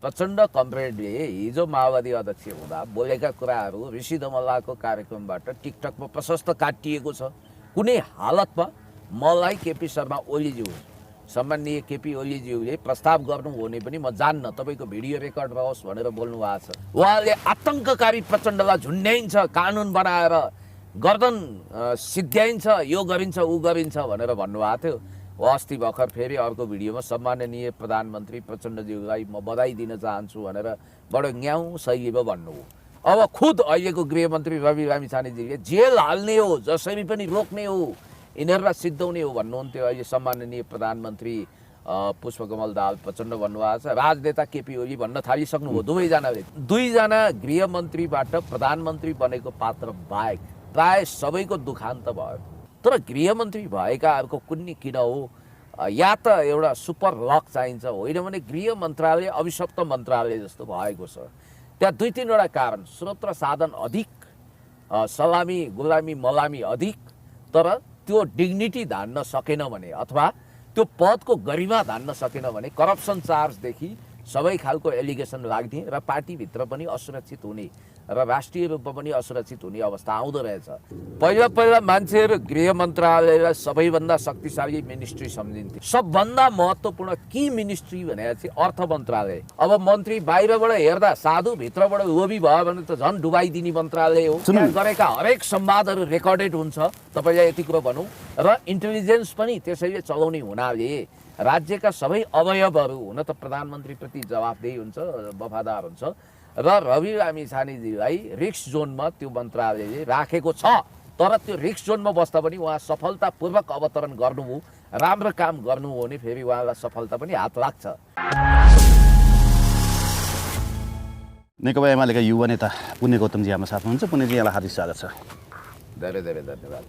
प्रचण्ड कमरेडले हिजो माओवादी अध्यक्ष हुँदा बोलेका कुराहरू ऋषि दमल्लाको कार्यक्रमबाट टिकटकमा प्रशस्त काटिएको छ। कुनै हालतमा मलाई केपी शर्मा ओलीज्यू, सम्माननीय केपी ओलीज्यूले प्रस्ताव गर्नु हुने पनि म जान्न, तपाईँको भिडियो रेकर्ड रहोस् भनेर बोल्नु भएको छ। उहाँले आतङ्ककारी प्रचण्डलाई झुन्ड्याइन्छ, कानुन बनाएर गर्दन सिद्ध्याइन्छ, यो गरिन्छ ऊ गरिन्छ भनेर भन्नुभएको थियो। अस्ति भर्खर फेरि अर्को भिडियोमा सम्माननीय प्रधानमन्त्री प्रचण्डज्यूलाई म बधाई दिन चाहन्छु भनेर बडो न्याउ शैलीमा भन्नुभयो। अब खुद अहिलेको गृहमन्त्री रवि लामिछानेजीले जेल हाल्ने हो, जसरी पनि रोक्ने हो, यिनीहरूलाई सिद्धाउने हो भन्नुहुन्थ्यो। अहिले सम्माननीय प्रधानमन्त्री पुष्पकमल दाहाल प्रचण्ड भन्नुभएको छ, राजनेता केपी ओली भन्न थालिसक्नुभयो दुवैजनाले। दुईजना गृहमन्त्रीबाट प्रधानमन्त्री बनेको पात्र बाहेक प्राय सबैको दुखान्त भयो। तर गृहमन्त्री भएकाहरूको कुन्नी किन हो? या त एउटा सुपर लक चाहिन्छ, होइन भने गृह मन्त्रालय अभिशप्त मन्त्रालय जस्तो भएको छ। त्यहाँ दुई तीनवटा कारण, स्रोत र साधन अधिक, सलामी गुलामी मलामी अधिक, तर त्यो डिग्निटी धान्न सकेन भने अथवा त्यो पदको गरिमा धान्न सकेन भने करप्सन चार्जदेखि सबै खालको एलिगेसन लाग्ने र पार्टीभित्र पनि असुरक्षित हुने र राष्ट्रिय रूपमा पनि असुरक्षित हुने अवस्था आउँदो रहेछ। पहिला मान्छेहरू गृह मन्त्रालयलाई सबैभन्दा शक्तिशाली मिनिस्ट्री सम्झिन्थे। सबभन्दा महत्त्वपूर्ण की मिनिस्ट्री भनेर चाहिँ अर्थ मन्त्रालय। अब मन्त्री बाहिरबाट हेर्दा साधु, भित्रबाट लोभी भयो भने त झन् डुबाइदिने मन्त्रालय हो। त्यहाँ गरेका हरेक संवादहरू रेकर्डेड हुन्छ, तपाईँलाई यति कुरो भनौँ, र इन्टेलिजेन्स पनि त्यसैले चलाउने हुनाले राज्यका सबै अवयवहरू हुन त प्रधानमन्त्रीप्रति जवाफदेही हुन्छ, वफादार हुन्छ, र रवि लामिछानेजीलाई रिस्क जोनमा त्यो मन्त्रालयले राखेको छ। तर त्यो रिस्क जोनमा बस्दा पनि उहाँ सफलतापूर्वक अवतरण गर्नुभयो, राम्रो काम गर्नुभयो भने फेरि उहाँलाई सफलता पनि हात लाग्छ। नेकपा एमालेका युवा नेता पुण्य गौतमजी हाम्रो साथमा हुनुहुन्छ। पुण्यजी, यहाँलाई हार्दिक स्वागत छ। धेरै धेरै धन्यवाद।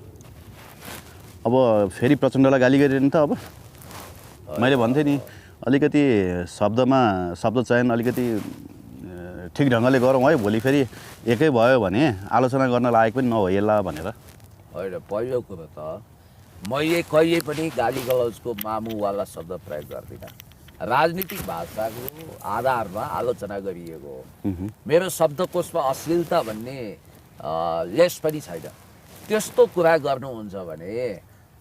अब फेरि प्रचण्डलाई गाली गरिरहनु त? अब मैले भन्थेँ नि, अलिकति शब्द चयन अलिकति ठिक ढङ्गले गरौँ है, भोलि फेरि एकै भयो भने आलोचना गर्न लायक पनि नहोला भनेर। होइन, पहिलो कुरो त मैले कहिले पनि गाली गलौजको मामुवाला शब्द प्रयोग गर्दिनँ। राजनीतिक भाषाको आधारमा आलोचना गरिएको हो। मेरो शब्दकोशमा अश्लीलता भन्ने लेस पनि छैन। त्यस्तो कुरा गर्नुहुन्छ भने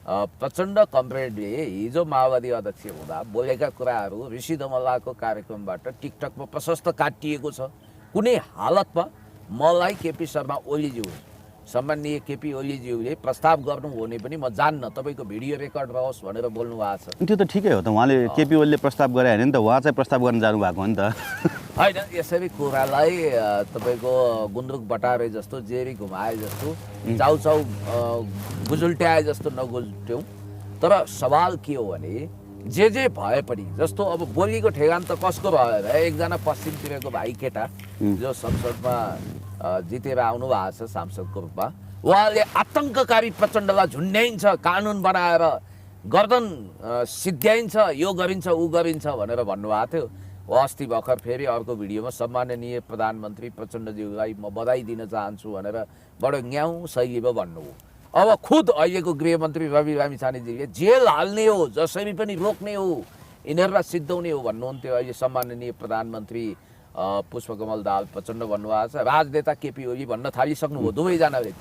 प्रचण्ड कमरेडले हिजो माओवादी अध्यक्ष हुँदा बोलेका कुराहरू ऋषि दमल्लाको कार्यक्रमबाट टिकटकमा प्रशस्त काटिएको छ। कुनै हालतमा मलाई केपी शर्मा ओलीज्यू, सम्माननीय केपी ओलीज्यूले प्रस्ताव गर्नु हुने पनि म जान्न, तपाईँको भिडियो रेकर्ड रहोस् भनेर बोल्नु भएको छ। त्यो त ठिकै हो त, उहाँले केपी ओलीले प्रस्ताव गरे होइन नि त, उहाँ चाहिँ प्रस्ताव गर्न जानुभएको हो नि त। होइन, यसरी कुरालाई तपाईँको गुन्द्रुक बटारे जस्तो, जेरी घुमाए जस्तो, चाउचाउ गुजुल्ट्याए जस्तो नगुल्ट्यौँ। तर सवाल के हो भने जे भए पनि, जस्तो अब बोलीको ठेगान त कसको भयो र एकजना पश्चिमतिरको भाइ केटा जो संसदमा जितेर आउनु भएको छ सांसदको रूपमा, उहाँले आतङ्ककारी प्रचण्डलाई झुन्ड्याइन्छ, कानुन बनाएर गर्दन सिद्ध्याइन्छ, यो गरिन्छ ऊ गरिन्छ भनेर भन्नुभएको थियो। अस्ति भर्खर फेरि अर्को भिडियोमा सम्माननीय प्रधानमन्त्री प्रचण्डज्यूलाई म बधाई दिन चाहन्छु भनेर बडो न्याउ शैलीमा भन्नुभयो। अब खुद अहिलेको गृहमन्त्री रवि लामिछानेजीले जेल हाल्ने हो, जसरी पनि रोक्ने हो, यिनीहरूलाई सिद्धाउने हो भन्नुहुन्थ्यो। अहिले सम्माननीय प्रधानमन्त्री पुष्पकमल दाहाल प्रचण्ड भन्नुभएको छ, राजनेता केपी ओली भन्न थालिसक्नुभयो दुवैजनाले।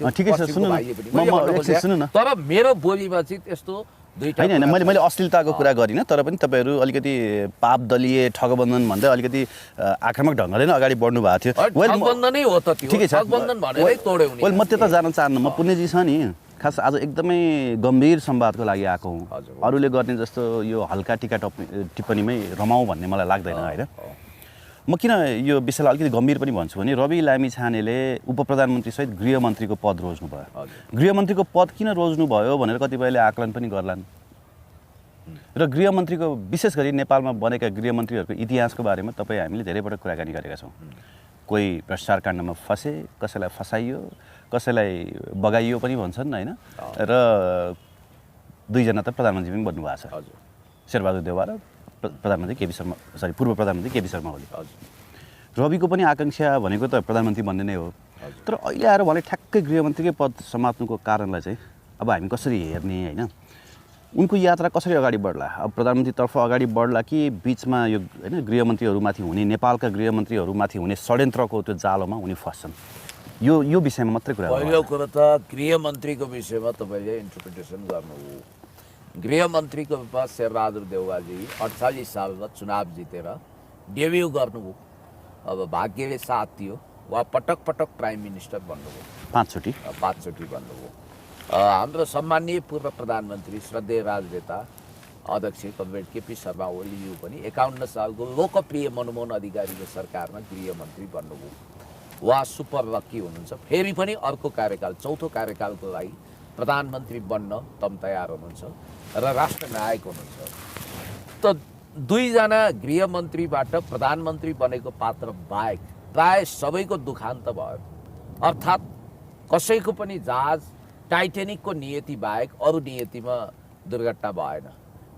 तर मेरो बोलीमा चाहिँ त्यस्तो दुईटा होइन, मैले अश्लीलताको कुरा गरिनँ, तर पनि तपाईँहरू अलिकति पाप दलीय ठगबन्धन भन्दै अलिकति आक्रामक ढङ्गले नै अगाडि बढ्नु भएको थियो। ठगबन्धनै हो त त्यो, ठिकै छ, ठगबन्धन भनेरै तोड्यौ नि। म त्यता जान चाहन्न। म पुण्यजी छ नि, खास आज एकदमै गम्भीर संवादको लागि आएको हुँ। अरूले गर्ने जस्तो यो हल्का टिका टिप्पणीमै रमाउँ भन्ने मलाई लाग्दैन होइन। म किन यो विषयलाई अलिकति गम्भीर पनि भन्छु भने रवि लामिछानेले उपप्रधानमन्त्रीसहित गृहमन्त्रीको पद रोज्नुभयो। गृहमन्त्रीको पद किन रोज्नुभयो भनेर कतिपयले आकलन पनि गर्लान्। र गृहमन्त्रीको विशेष गरी नेपालमा बनेका गृहमन्त्रीहरूको इतिहासको बारेमा तपाईँ हामीले धेरैपटक कुराकानी गरेका छौँ। कोही भ्रष्टाचार काण्डमा फसे, कसैलाई फसाइयो, कसैलाई बगाइयो पनि भन्छन् होइन। र दुईजना त प्रधानमन्त्री पनि बन्नुभएको छ, शेरबहादुर देउवा र प्रधानमन्त्री केपी शर्मा, पूर्व प्रधानमन्त्री केपी शर्मा ओली। रविको पनि आकाङ्क्षा भनेको त प्रधानमन्त्री बन्ने नै हो। तर अहिले आएर उहाँले ठ्याक्कै गृहमन्त्रीकै पद समात्नुको कारणलाई चाहिँ अब हामी कसरी हेर्ने होइन? उनको यात्रा कसरी अगाडि बढ्ला? अब प्रधानमन्त्रीतर्फ अगाडि बढ्ला कि बिचमा यो होइन गृहमन्त्रीहरूमाथि हुने नेपालका गृहमन्त्रीहरूमाथि हुने षड्यन्त्रको त्यो जालोमा उनी फस्छन्? यो विषयमा मात्रै कुरा पहिलो कुरो त गृहमन्त्रीको विषयमा तपाईँले इन्टरप्रिटेसन गर्नु हो। गृहमन्त्रीको रूपमा शेरबहादुर देउवाजी 48 सालमा चुनाव जितेर डेब्यू गर्नुभयो। अब भाग्यले साथ दियो, वा पटक पटक प्राइम मिनिस्टर बन्नुभयो, 5 चोटि बन्नुभयो। हाम्रो सम्मानीय पूर्व प्रधानमन्त्री श्रद्धेय राजनेता अध्यक्ष कमरेड केपी शर्मा ओलीज्यू पनि 51 सालको लोकप्रिय मनमोहन अधिकारीको सरकारमा गृहमन्त्री बन्नुभयो। उहाँ सुपर लक्की हुनुहुन्छ। फेरि पनि अर्को कार्यकाल, चौथो कार्यकालको लागि प्रधानमन्त्री बन्न तम तयार हुनुहुन्छ र राष्ट्रनायक हुनुहुन्छ। त दुईजना गृहमन्त्रीबाट प्रधानमन्त्री बनेको पात्र बाहेक प्राय सबैको दुखान्त भयो। अर्थात् कसैको पनि जहाज टाइटेनिकको नियति बाहेक अरू नियतिमा दुर्घटना भएन।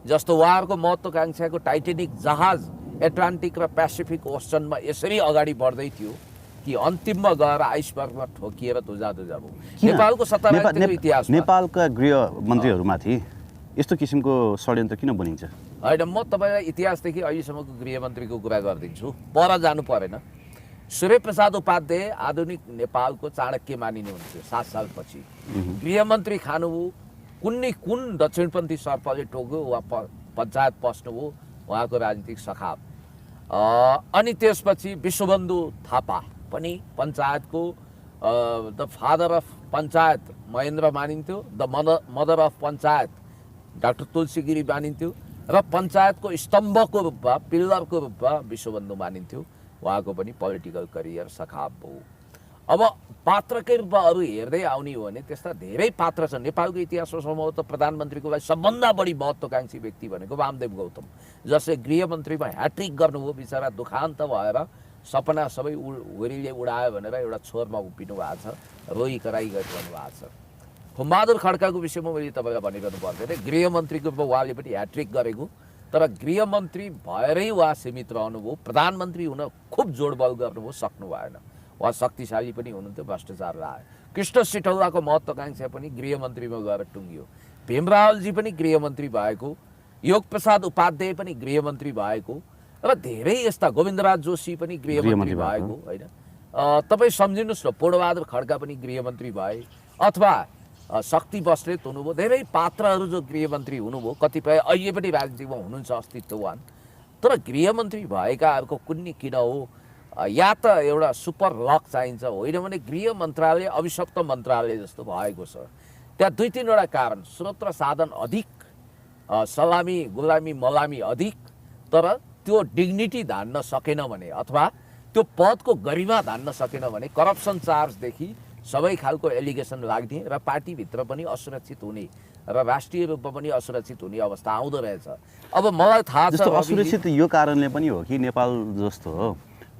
जस्तो उहाँहरूको महत्त्वकांक्षाको टाइटेनिक जहाज एटलान्टिक र पेसिफिक ओसनमा यसरी अगाडि बढ्दै थियो कि अन्तिममा गएर आइसबर्गमा ठोकिएर धुजा भयो। नेपालको सत्तावाहको इतिहास, नेपालका गृहमन्त्रीहरूमाथि यस्तो किसिमको षड्यन्त्र किन बनिन्छ? होइन, म तपाईँलाई इतिहासदेखि अहिलेसम्मको गृहमन्त्रीको कुरा गरिदिन्छु, पर जानु परेन। सूर्यप्रसाद उपाध्याय आधुनिक नेपालको चाणक्य मानिने हुन्थ्यो। 7 सालपछि गृहमन्त्री खानुभयो। कुन दक्षिणपन्थी सर्पले टोक्यो, वा पञ्चायत पस्नुभयो, उहाँको राजनीतिक सखाप। अनि त्यसपछि विश्वबन्धु थापा पनि पञ्चायतको the father of panchayat Mahendra मानिन्थ्यो। The mother of panchayat doctor Tulsi Giri मानिन्थ्यो र पञ्चायतको स्तम्भको रूपमा, पिल्लरको रूपमा विश्वबन्धु मानिन्थ्यो। उहाँको पनि पोलिटिकल करियर सखाप भयो। अब पात्रकै रूपमा अरू हेर्दै आउने हो भने त्यस्ता धेरै पात्र छन् नेपालको इतिहासमा। सम्भवतः प्रधानमन्त्रीको लागि सबभन्दा बढी महत्त्वकांक्षी व्यक्ति भनेको वामदेव गौतम, जसले गृहमन्त्रीमा ह्याट्रिक गर्नुभयो। बिचरा दुखान्त भएर सपना सबै हुरीले उडायो भनेर एउटा छोरमा उभिनु भएको छ, रोई कराई गरिरहनु भएको छ। खुम्बहादुर खड्काको विषयमा मैले तपाईँलाई भनिरहनु पर्दैन। गृहमन्त्रीको रूपमा उहाँले पनि ह्याट्रिक गरेको, तर गृहमन्त्री भएरै उहाँ सीमित रहनुभयो। प्रधानमन्त्री हुन खुब जोडबल गर्नुभयो, सक्नु भएन। उहाँ शक्तिशाली पनि हुनुहुन्थ्यो, भ्रष्टाचार आयो। कृष्ण सिटौलाको महत्त्वकांक्षा पनि गृहमन्त्रीमा गएर टुङ्गियो। भीमरावलजी पनि गृहमन्त्री भएको, योगप्रसाद उपाध्याय पनि गृहमन्त्री भएको, र धेरै यस्ता, गोविन्दराज जोशी पनि गृहमन्त्री भएको। होइन, तपाईँ सम्झिनुहोस् न, पूर्णबहादुर खड्का पनि गृहमन्त्री भए, अथवा शक्ति बस्नेत हुनुभयो। धेरै पात्रहरू जो गृहमन्त्री हुनुभयो, कतिपय अहिले पनि राजनीतिमा हुनुहुन्छ अस्तित्ववान। तर गृहमन्त्री भएकाहरूको कुन्नी किन हो? या त एउटा सुपर लक चाहिन्छ, होइन भने गृह मन्त्रालय अभिशप्त मन्त्रालय जस्तो भएको छ। त्यहाँ 2-3वटा कारण, स्रोत र साधन अधिक, सलामी गुलामी मलामी अधिक, तर त्यो डिग्निटी धान्न सकेन भने, अथवा त्यो पदको गरिमा धान्न सकेन भने करप्सन चार्जदेखि सबै खालको एलिगेसन लाग्ने र पार्टीभित्र पनि असुरक्षित हुने र राष्ट्रिय रूपमा पनि असुरक्षित हुने अवस्था आउँदो रहेछ। अब मलाई थाहा छ असुरक्षित यो कारणले पनि हो कि नेपाल जस्तो हो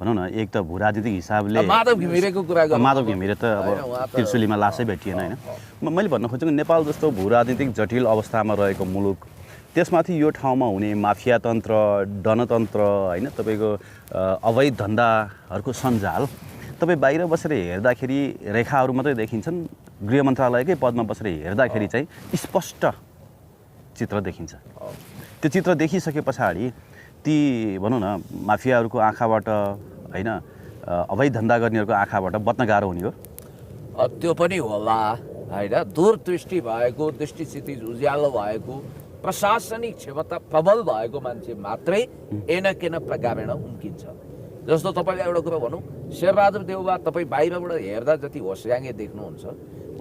भनौँ न, एक त भूराजनीतिक हिसाबले माधव घिमिरेको कुरा गर्नु, माधव घिमिरे त अब त्रिशुलीमा लासै भेटिएन होइन। मैले भन्न खोजेको नेपाल जस्तो भूराजनीतिक जटिल अवस्थामा रहेको मुलुक, त्यसमाथि यो ठाउँमा हुने माफिया तन्त्र, डनतन्त्र, होइन तपाईँको अवैध धन्दाहरूको सञ्जाल, तपाईँ बाहिर बसेर हेर्दाखेरि रेखाहरू मात्रै देखिन्छन्। गृह मन्त्रालयकै पदमा बसेर हेर्दाखेरि चाहिँ स्पष्ट चित्र देखिन्छ। त्यो चित्र देखिसके पछाडि ती भनौँ न माफियाहरूको आँखाबाट, होइन अवैध धन्दा गर्नेहरूको आँखाबाट बच्न गाह्रो हुने हो। त्यो पनि होला, होइन। दूरदृष्टि भएको, दृष्टिस्थिति उज्यालो भएको, प्रशासनिक क्षमता प्रबल भएको मान्छे मात्रै एनकेन प्रकारेण उम्किन्छ। जस्तो तपाईँले एउटा कुरा भनौँ, शेरबहादुर देउवा तपाईँ बाहिरबाट हेर्दा जति होस्याङ्गे देख्नुहुन्छ,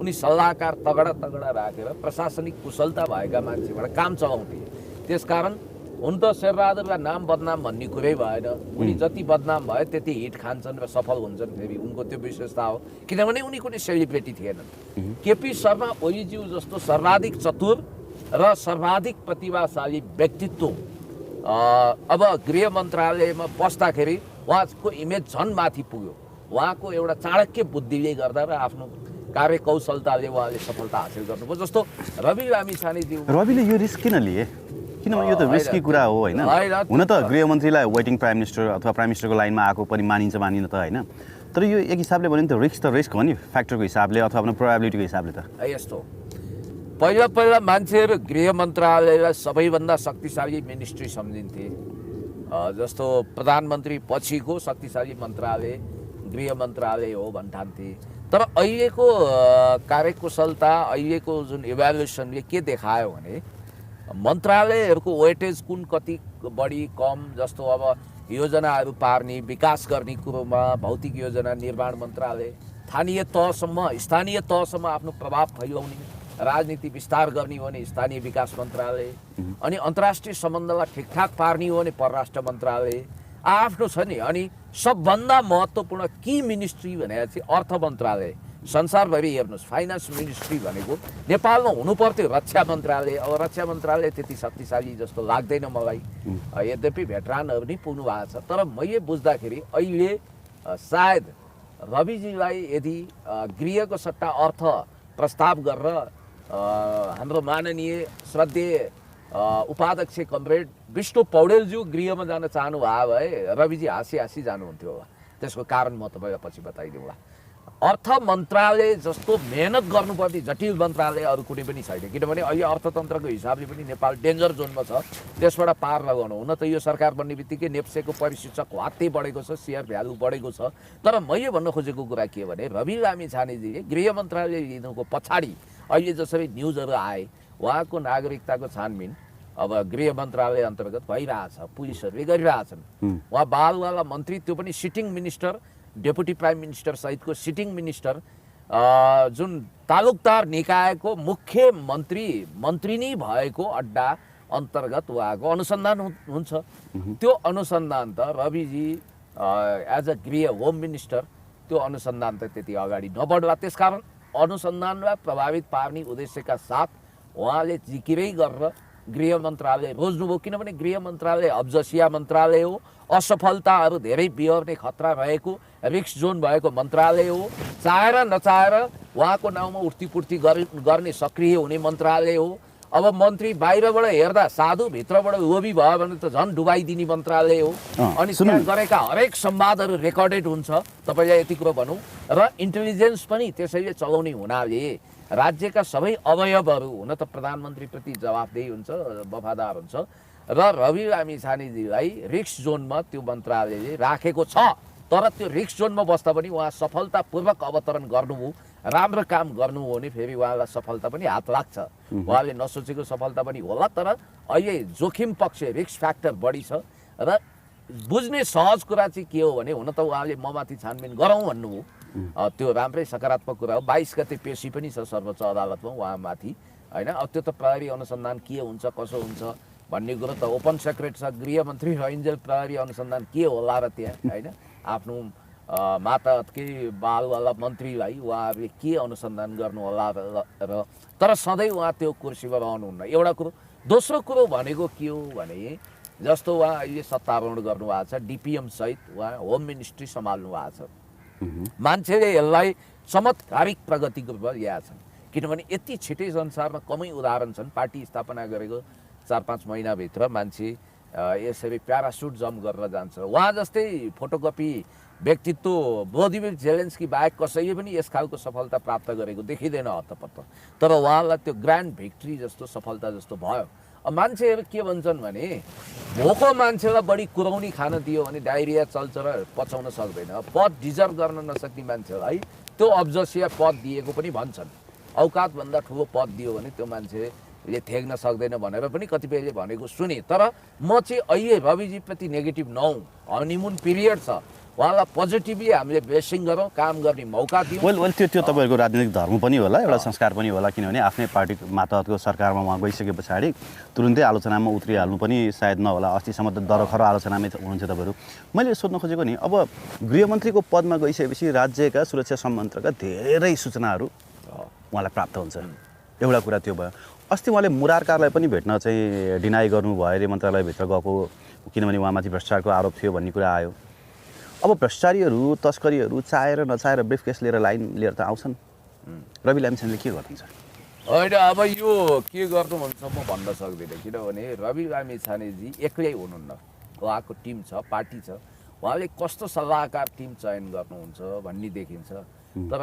उनी सल्लाहकार तगडा राखेर प्रशासनिक कुशलता भएका मान्छेबाट काम चलाउँथे। त्यसकारण हुन त शेरबहादुरका नाम बदनाम भन्ने कुरै भएन। उनी जति बदनाम भयो त्यति हिट खान्छन् र सफल हुन्छन्, फेरि उनको त्यो विशेषता हो। किनभने उनी कुनै सेलिब्रेटी थिएनन्। केपी शर्मा ओलीज्यू जस्तो सर्वाधिक चतुर र सर्वाधिक प्रतिभाशाली व्यक्तित्व अब गृह मन्त्रालयमा बस्दाखेरि उहाँको इमेज झन् माथि पुग्यो। उहाँको एउटा चाणक्य बुद्धिले गर्दा र आफ्नो कार्यकौशलताले उहाँले सफलता हासिल गर्नुभयो। जस्तो रवि लामिछानेज्यू, रविले यो रिस्क किन लिए? किनभने यो त रिस्की कुरा हो, होइन। हुन त गृहमन्त्रीलाई वेटिङ प्राइम मिनिस्टर अथवा प्राइम मिनिस्टरको लाइनमा आएको पनि मानिन्छ मानिन त, होइन। तर यो एक हिसाबले भन्यो भने त रिस्क हो नि, फ्याक्टरको हिसाबले अथवा आफ्नो प्रोबेबिलिटीको हिसाबले त। यस्तो पहिला पहिला मान्छेहरू गृह मन्त्रालयलाई सबैभन्दा शक्तिशाली मिनिस्ट्री सम्झिन्थे। जस्तो प्रधानमन्त्री पछिको शक्तिशाली मन्त्रालय गृह मन्त्रालय हो भन्ठान्थे। तर अहिलेको कार्यकुशलता, अहिलेको जुन इभ्यालुएसनले के देखायो भने मन्त्रालयहरूको वेटेज कुन कति बढी कम, जस्तो अब योजनाहरू पार्ने विकास गर्ने कुरोमा भौतिक योजना निर्माण मन्त्रालय, स्थानीय तहसम्म आफ्नो प्रभाव फैलाउने राजनीति विस्तार गर्ने हो भने स्थानीय विकास मन्त्रालय, अनि अन्तर्राष्ट्रिय सम्बन्धलाई ठिकठाक पार्ने हो भने परराष्ट्र मन्त्रालय आफ्नो छ नि। अनि सबभन्दा महत्त्वपूर्ण की मिनिस्ट्री भनेर चाहिँ अर्थ मन्त्रालय। संसारभरि हेर्नुहोस् फाइनान्स मिनिस्ट्री भनेको नेपालमा हुनुपर्थ्यो रक्षा मन्त्रालय। अब रक्षा मन्त्रालय त्यति शक्तिशाली जस्तो लाग्दैन मलाई, यद्यपि भेटरानहरू नै पुग्नु भएको छ। तर मैले बुझ्दाखेरि अहिले सायद रविजीलाई यदि गृहको सट्टा अर्थ प्रस्ताव गरेर हाम्रो माननीय श्रद्धेय उपाध्यक्ष कमरेड विष्णु पौडेलज्यू गृहमा जान चाहनुभयो भए रविजी हाँसी जानुहुन्थ्यो होला। त्यसको कारण म तपाईँलाई पछि बताइदिउँला। अर्थ मन्त्रालय जस्तो मेहनत गर्नुपर्ने जटिल मन्त्रालय अरू कुनै पनि छैन, किनभने अहिले अर्थतन्त्रको हिसाबले पनि नेपाल डेन्जर जोनमा छ। त्यसबाट पार लगाउनु हुन त यो सरकार बन्ने बित्तिकै नेप्सेको परिसूचक वात्तै बढेको छ, सेयर भ्यालु बढेको छ। तर मैले भन्न खोजेको कुरा के भने रवि लामिछानेजीले गृह मन्त्रालय लिनुको पछाडि अहिले जसरी न्युजहरू आए उहाँको नागरिकताको छानबिन अब गृह मन्त्रालय अन्तर्गत भइरहेछ, पुलिसहरूले गरिरहेछन्। उहाँ बालवाला मन्त्री, त्यो पनि sitting minister, deputy prime minister सहितको सिटिङ मिनिस्टर, जुन तालुकदार निकायको मुख्य मन्त्री नै भएको अड्डा अन्तर्गत उहाँको अनुसन्धान हुन्छ। त्यो अनुसन्धान त रविजी एज अ गृह होम मिनिस्टर त्यो अनुसन्धान त त्यति अगाडि नबढ्ला। त्यसकारण अनुसन्धानलाई प्रभावित पार्ने उद्देश्यका साथ उहाँले जिकिरै गरेर गृह मन्त्रालय रोज्नुभयो। किनभने गृह मन्त्रालय अब्जसिया मन्त्रालय हो, असफलताहरू धेरै बिहोर्ने खतरा रहेको रिस्क जोन भएको मन्त्रालय हो, चाहेर नचाहेर उहाँको नाउँमा उठ्तीपुर्ती गर्ने सक्रिय हुने मन्त्रालय हो। अब मन्त्री बाहिरबाट हेर्दा साधु, भित्रबाट लोभी भयो भने त झन् डुबाइदिने मन्त्रालय हो। अनि त्यहाँ गरेका हरेक संवादहरू रेकर्डेड हुन्छ। तपाईँलाई यति कुरो भनौँ, र इन्टेलिजेन्स पनि त्यसैले चलाउने हुनाले राज्यका सबै अवयवहरू हुन त प्रधानमन्त्रीप्रति जवाफदेही हुन्छ, वफादार हुन्छ। र रवि लामिछानेजीलाई रिस्क जोनमा त्यो मन्त्रालयले राखेको छ। तर त्यो रिस्क जोनमा बस्दा पनि उहाँ सफलतापूर्वक अवतरण गर्नुभयो, राम्रो काम गर्नु हो भने फेरि उहाँलाई सफलता पनि हात लाग्छ। उहाँले नसोचेको सफलता पनि होला। तर अहिले जोखिम पक्ष रिस्क फ्याक्टर बढी छ। र बुझ्ने सहज कुरा चाहिँ के हो भने, हुन त उहाँले ममाथि छानबिन गरौँ भन्नुभयो, त्यो राम्रै सकारात्मक कुरा हो। 22 गते पेशी पनि छ सर्वोच्च अदालतमा उहाँमाथि, होइन। अब त्यो त प्रहरी अनुसन्धान के हुन्छ कसो हुन्छ भन्ने कुरो त ओपन सेक्रेट छ। गृहमन्त्री रइन्जेल प्रहरी अनुसन्धान के होला र त्यहाँ, होइन। आफ्नो मातहतकै बालवाला मन्त्रीलाई उहाँहरूले के अनुसन्धान गर्नु होला र तर सधैँ उहाँ त्यो कुर्सीमा रहनुहुन्न, एउटा कुरो। दोस्रो कुरो भनेको के हो भने, जस्तो उहाँ अहिले सत्तारोहण गर्नुभएको छ, डिपिएम सहित उहाँ होम मिनिस्ट्री सम्हाल्नु भएको छ। मान्छेले यसलाई चमत्कारिक प्रगतिको रूपमा ल्याएका छन्। किनभने यति छिटै संसारमा कमै उदाहरण छन्। पार्टी स्थापना गरेको 4-5 महिनाभित्र मान्छे यसरी प्यारासुट जम्प गरेर जान्छ। उहाँ जस्तै फोटोकपी व्यक्तित्व भ्लादिमिर जेलेन्स्की बाहेक कसैले पनि यस खालको सफलता प्राप्त गरेको देखिँदैन हत्तपत्त। तर उहाँलाई त्यो ग्रान्ड भिक्ट्री जस्तो सफलता जस्तो भयो। अब मान्छेहरू के भन्छन् भने, भोको मान्छेलाई बढी कुराउनी खान दियो भने डायरिया चल्छ र पचाउन सक्दैन। पद डिजर्भ गर्न नसक्ने मान्छेलाई त्यो अब्जसिया पद दिएको पनि भन्छन्। औकातभन्दा ठुलो पद दियो भने त्यो मान्छेले थेग्न सक्दैन भनेर पनि कतिपयले भनेको सुने। तर म चाहिँ अहिले रविजीप्रति नेगेटिभ नहौँ। हनीमुन पिरियड छ, उहाँलाई पोजिटिभली हामीले ब्लेसिङ गरौँ, काम गर्ने मौका दियौँ। वेल त्यो तपाईँहरूको राजनीतिक धर्म पनि होला, एउटा संस्कार पनि होला। किनभने आफ्नै पार्टी मातहतको सरकारमा उहाँ गइसके पछाडि तुरुन्तै आलोचनामा उत्रिहाल्नु पनि सायद नहोला। अस्तिसम्म त दरखर आलोचनामै हुनुहुन्छ तपाईँहरू। मैले सोध्न खोजेको नि, अब गृहमन्त्रीको पदमा गइसकेपछि राज्यका सुरक्षा सम्बन्धका धेरै सूचनाहरू उहाँलाई प्राप्त हुन्छ, एउटा कुरा त्यो भयो। अस्ति उहाँले मुरारकारलाई पनि भेट्न चाहिँ डिनाइ गर्नुभयो अरे मन्त्रालयभित्र गएको, किनभने उहाँमाथि भ्रष्टाचारको आरोप थियो भन्ने कुरा आयो। अब भ्रष्टाचारीहरू तस्करीहरू चाहेर नचाहेर ब्रिफकेस लिएर लाइन लिएर त आउँछन्। रवि लामिछानेले के गर्नुहुन्छ? होइन, अब यो के गर्नुहुन्छ म भन्न सक्दिनँ। किनभने रवि लामिछानेजी एक्लै हुनुहुन्न, उहाँको टिम छ, पार्टी छ। उहाँले कस्तो सल्लाहकार टिम चयन गर्नुहुन्छ भन्ने देखिन्छ। तर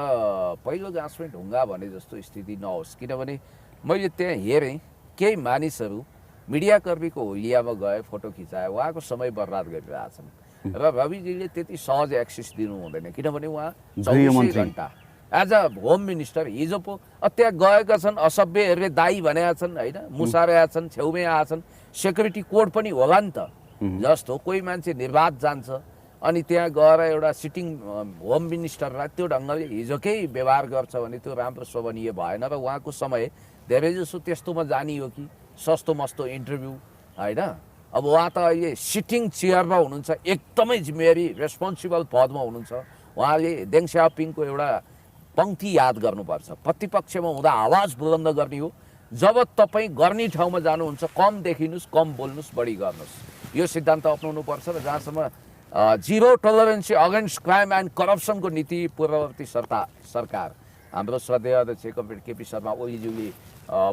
पहिलो गाँसमै ढुङ्गा भने जस्तो स्थिति नहोस्। किनभने मैले त्यहाँ हेरेँ केही मानिसहरू मिडियाकर्मीको होलियामा गए फोटो खिचाए उहाँको समय बर्बाद गरिरहेछन् र रविजीले त्यति सहज एक्सेस दिनु हुँदैन किनभने उहाँ 24 घन्टा एज अ होम मिनिस्टर हिजो पो त्यहाँ गएका छन् असभ्यहरूले दाई भनेका छन् होइन मुसारेका छन् छेउमै आएछन् सेक्युरिटी कोड पनि होला नि त जस्तो कोही मान्छे निर्वाध जान्छ अनि त्यहाँ गएर एउटा सिटिङ होम मिनिस्टरलाई त्यो ढङ्गले हिजोकै व्यवहार गर्छ भने त्यो राम्रो शोभनीय भएन र उहाँको समय धेरैजसो त्यस्तोमा जानियो कि सस्तो मस्तो इन्टरभ्यू होइन अब उहाँ त अहिले सिटिङ चेयरमा हुनुहुन्छ एकदमै जिम्मेवारी रेस्पोन्सिबल पदमा हुनुहुन्छ उहाँले देङ सियाओपिङको एउटा पङ्क्ति याद गर्नुपर्छ प्रतिपक्षमा हुँदा आवाज बुलन्द गर्ने हो जब तपाईँ गर्ने ठाउँमा जानुहुन्छ कम देखिनुहोस् कम बोल्नुहोस् बढी गर्नुहोस् यो सिद्धान्त अप्नाउनु पर्छ र जहाँसम्म जिरो टलरेन्सी अगेन्स्ट क्राइम एन्ड करप्सनको नीति पूर्ववर्ती सरकार हाम्रो श्रद्धेय अध्यक्ष कमरेड केपी शर्मा ओलीज्यूले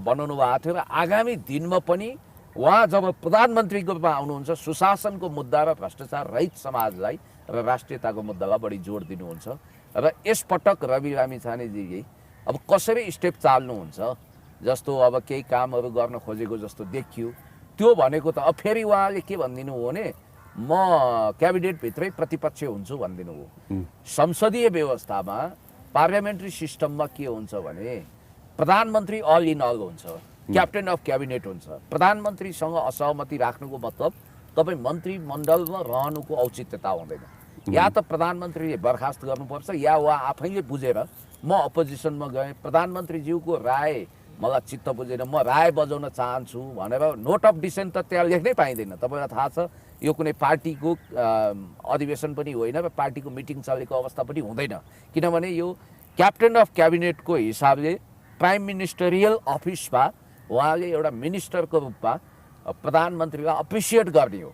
बनाउनु भएको थियो र आगामी दिनमा पनि उहाँ जब प्रधानमन्त्रीको रूपमा आउनुहुन्छ सुशासनको मुद्दा र भ्रष्टाचार रहित समाजलाई र राष्ट्रियताको मुद्दालाई बढी जोड दिनुहुन्छ र यसपटक रवि लामिछानेजीले अब कसरी स्टेप चाल्नुहुन्छ जस्तो अब केही कामहरू गर्न खोजेको जस्तो देखियो त्यो भनेको त अब फेरि उहाँले के भनिदिनु हो भने म क्याबिनेटभित्रै प्रतिपक्ष हुन्छु भनिदिनु हो संसदीय व्यवस्थामा पार्लियामेन्ट्री सिस्टममा के हुन्छ भने प्रधानमन्त्री अल इन अल हुन्छ क्याप्टेन अफ क्याबिनेट हुन्छ प्रधानमन्त्रीसँग असहमति राख्नुको मतलब तपाईँ मन्त्रीमण्डलमा रहनुको औचित्यता हुँदैन या त प्रधानमन्त्रीले बर्खास्त गर्नुपर्छ या उहाँ आफैले बुझेर म अपोजिसनमा गएँ प्रधानमन्त्रीज्यूको राय मलाई चित्त बुझेन म राय बजाउन चाहन्छु भनेर नोट अफ डिसेन्ट त त्यहाँ लेख्नै पाइँदैन तपाईँलाई थाहा छ यो कुनै पार्टीको अधिवेशन पनि होइन र पार्टीको मिटिङ चलेको अवस्था पनि हुँदैन किनभने यो क्याप्टेन अफ क्याबिनेटको हिसाबले प्राइम मिनिस्टरियल अफिसमा उहाँले एउटा मिनिस्टरको रूपमा प्रधानमन्त्रीलाई अप्रिसिएट गर्ने हो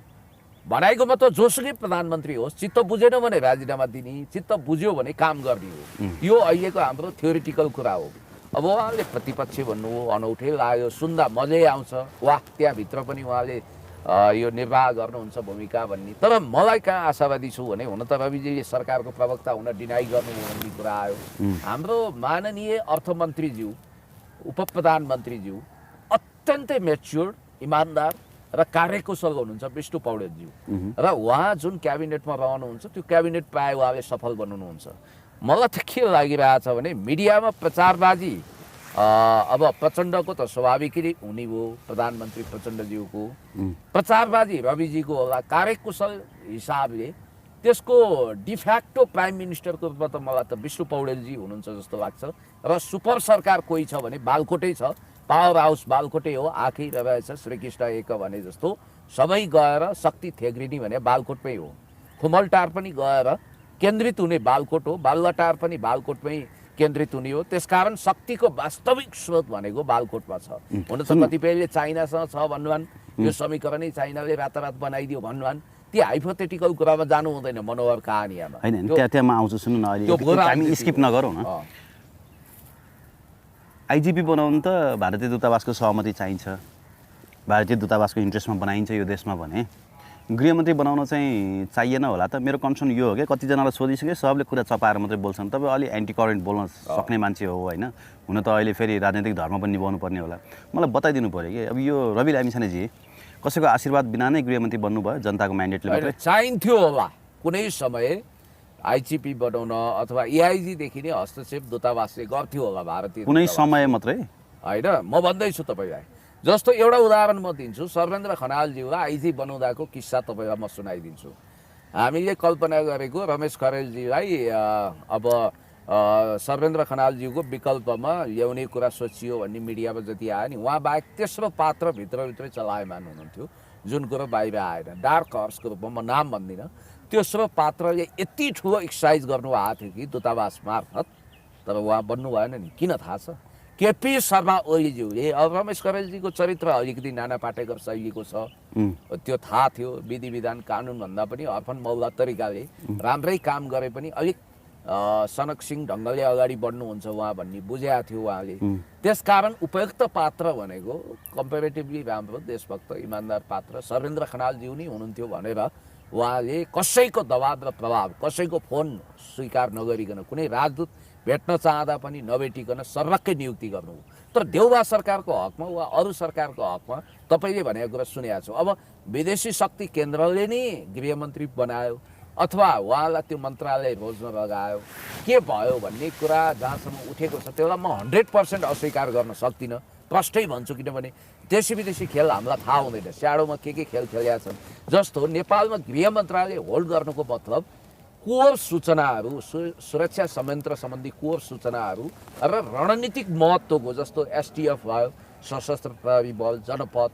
भनाइको मतलब जोसुकै प्रधानमन्त्री होस् चित्त बुझेन भने राजीनामा दिने चित्त बुझ्यो भने काम गर्ने हो यो अहिलेको हाम्रो थ्योरिटिकल कुरा हो अब उहाँले प्रतिपक्ष भन्नु अनौठै लाग्यो सुन्दा मजै आउँछ वाह त्यहाँभित्र पनि उहाँले यो निर्वाह गर्नुहुन्छ भूमिका भन्ने तर मलाई कहाँ आशावादी छु भने हुन त रविजीले सरकारको प्रवक्ता हुन डिनाइ गर्नु भन्ने कुरा आयो हाम्रो माननीय अर्थमन्त्रीज्यू उप प्रधानमन्त्रीज्यू अत्यन्तै मेच्योर्ड इमान्दार र कार्यकुशल हुनुहुन्छ विष्णु पौडेलज्यू र उहाँ जुन क्याबिनेटमा रहनुहुन्छ त्यो क्याबिनेट प्राय उहाँले सफल बनाउनुहुन्छ मलाई त के लागिरहेछ भने मिडियामा प्रचारबाजी अब प्रचण्डको त स्वाभाविकै हुने हो प्रधानमन्त्री प्रचण्डज्यूको प्रचारबाजी रविजीको होला कार्यकुशल हिसाबले त्यसको डिफ्याक्टो प्राइम मिनिस्टरको रूपमा त मलाई त विष्णु पौडेलजी हुनुहुन्छ जस्तो लाग्छ र सुपर सरकार कोही छ भने बालकोटै छ पावर हाउस बालकोटै हो आखिर रहेछ श्रीकृष्ण एक भने जस्तो सबै गएर शक्ति थेग्रिने भने बालकोटमै हो खुमलटार पनि गएर केन्द्रित हुने बालकोट हो बालुवाटार पनि बालकोटमै केन्द्रित हुने हो त्यसकारण शक्तिको वास्तविक स्रोत भनेको बालकोटमा छ हुन त कतिपयले चाइनासँग छ भन्नुहान यो समीकरणै चाइनाले रातारात बनाइदियो भन्नुहान ती हाइपोथेटिकल कुरामा जानु हुँदैन मनोहर कहानीमा हैन त्यहाँ म आउँछु सुन्नु न अहिले हामी स्किप नगरौँ न आइजिपी बनाउनु त भारतीय दूतावासको सहमति चाहिन्छ भारतीय दूतावासको इन्ट्रेस्टमा बनाइन्छ यो देशमा भने गृहमन्त्री बनाउन चाहिँ चाहिएन होला त मेरो कन्सर्न यो हो कि कतिजनालाई सोधिसके सबले कुरा चपाएर मात्रै बोल्छन् तपाईँ अलि एन्टी करेन्ट बोल्न सक्ने मान्छे हो होइन हुन त अहिले फेरि राजनैतिक धर्म पनि निभाउनु पर्ने होला मलाई बताइदिनु पऱ्यो कि अब यो रवि लामिछानेजी कसैको आशीर्वाद बिना नै गृहमन्त्री बन्नुभयो जनताको म्यान्डेटले मात्रै चाहिन्थ्यो होला कुनै समय आइजिपी बनाउन अथवा एआइजीदेखि नै हस्तक्षेप दूतावासले गर्थ्यो होला भारतीय कुनै समय मात्रै होइन म भन्दैछु तपाईँलाई जस्तो एउटा उदाहरण म दिन्छु सर्वेन्द्र खनालज्यूलाई आइजी बनाउँदाको किस्सा तपाईँलाई म सुनाइदिन्छु हामीले कल्पना गरेको रमेश खरेलजीलाई अब सर्वेन्द्र खनालज्यूको विकल्पमा ल्याउने कुरा सोचियो भन्ने मिडियामा जति आयो नि उहाँ बाहेक तेस्रो पात्र भित्रभित्रै चलायमान हुनुहुन्थ्यो जुन कुरो बाहिर आएन डार्क हर्सको रूपमा म नाम भन्दिनँ तेस्रो पात्रले यति ठुलो एक्सर्साइज गर्नुभएको थियो कि दूतावास मार्फत तर उहाँ बन्नु भएन नि किन थाहा छ केपी शर्मा ओलीज्यूले अब रमेश खरेलजीको चरित्र अलिकति नाना पाटेकर शैलीको छ त्यो थाहा थियो विधि विधान कानुनभन्दा पनि अर्फन मौला तरिकाले राम्रै काम गरे पनि अलिक सनक सिंह ढङ्गले अगाडि बढ्नुहुन्छ उहाँ भन्ने बुझेको थियो उहाँले त्यसकारण उपयुक्त पात्र भनेको कम्पेरेटिभली राम्रो देशभक्त इमान्दार पात्र सर्वेन्द्र खनालज्यू नै हुनुहुन्थ्यो भनेर उहाँले कसैको दबाब र प्रभाव कसैको फोन स्वीकार नगरिकन कुनै राजदूत भेट्न चाहँदा पनि नभेटिकन सर्रक्कै नियुक्ति गर्नु। तर देउबा सरकारको हकमा वा अरू सरकारको हकमा तपाईँले भनेको कुरा सुनेको छु। अब विदेशी शक्ति केन्द्रले नै गृहमन्त्री बनायो अथवा उहाँलाई त्यो मन्त्रालय रोज्न लगायो, के भयो भन्ने कुरा जहाँसम्म उठेको छ त्यसलाई म 100% अस्वीकार गर्न सक्दिनँ, प्रष्टै भन्छु। किनभने देशी विदेशी खेल हामीलाई थाहा हुँदैन, स्याडोमा के खेल खेलेका छन्। जस्तो नेपालमा गृह मन्त्रालय होल्ड गर्नुको मतलब कोर सूचनाहरू, सुरक्षा संयन्त्र सम्बन्धी कोर सूचनाहरू र रणनीतिक महत्त्वको, जस्तो एसटिएफ भयो, सशस्त्र प्रहरी बल, जनपद,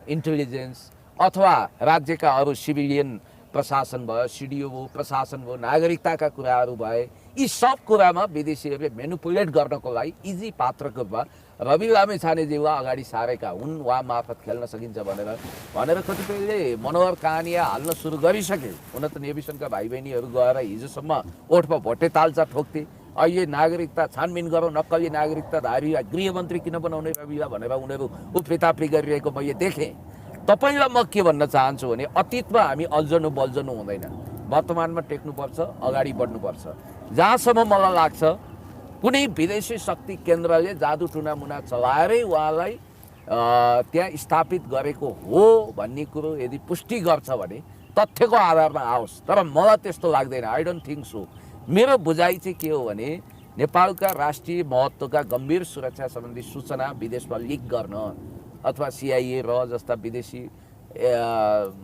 इन्टेलिजेन्स अथवा राज्यका अरू सिभिलियन प्रशासन भयो, सिडिओ भयो, प्रशासन भयो, नागरिकताका कुराहरू भए, यी सब कुरामा विदेशीहरूले मेनिपुलेट गर्नको लागि इजी पात्रको रूपमा रवि लामिछानेज्यूवा अगाडि सारेका हुन्, उहाँ मार्फत खेल्न सकिन्छ भनेर कतिपयले मनोहर कहानिया हाल्न सुरु गरिसके। हुन त नेभिसनका भाइ बहिनीहरू गएर हिजोसम्म ओठमा भोटे ताल्चा ठोक्थे। अहिले नागरिकता छानबिन गरौँ, नक्कली नागरिकताधारी गृहमन्त्री किन बनाउने रविला भनेर उनीहरू उफ्रिताफ्री गरिरहेको मैले देखेँ। तपाईँलाई म के भन्न चाहन्छु भने अतीतमा हामी अल्झनु बल्झनु हुँदैन, वर्तमानमा टेक्नुपर्छ, अगाडि बढ्नुपर्छ। जहाँसम्म मलाई लाग्छ कुनै विदेशी शक्ति केन्द्रले जादु टुनामुना चलाएरै उहाँलाई त्यहाँ स्थापित गरेको हो भन्ने कुरो यदि पुष्टि गर्छ भने तथ्यको आधारमा आओस्, तर मलाई त्यस्तो लाग्दैन। I don't think so. मेरो बुझाइ चाहिँ के हो भने नेपालका राष्ट्रिय महत्त्वका गम्भीर सुरक्षा सम्बन्धी सूचना विदेशमा लिक गर्न अथवा सिआइए र जस्ता विदेशी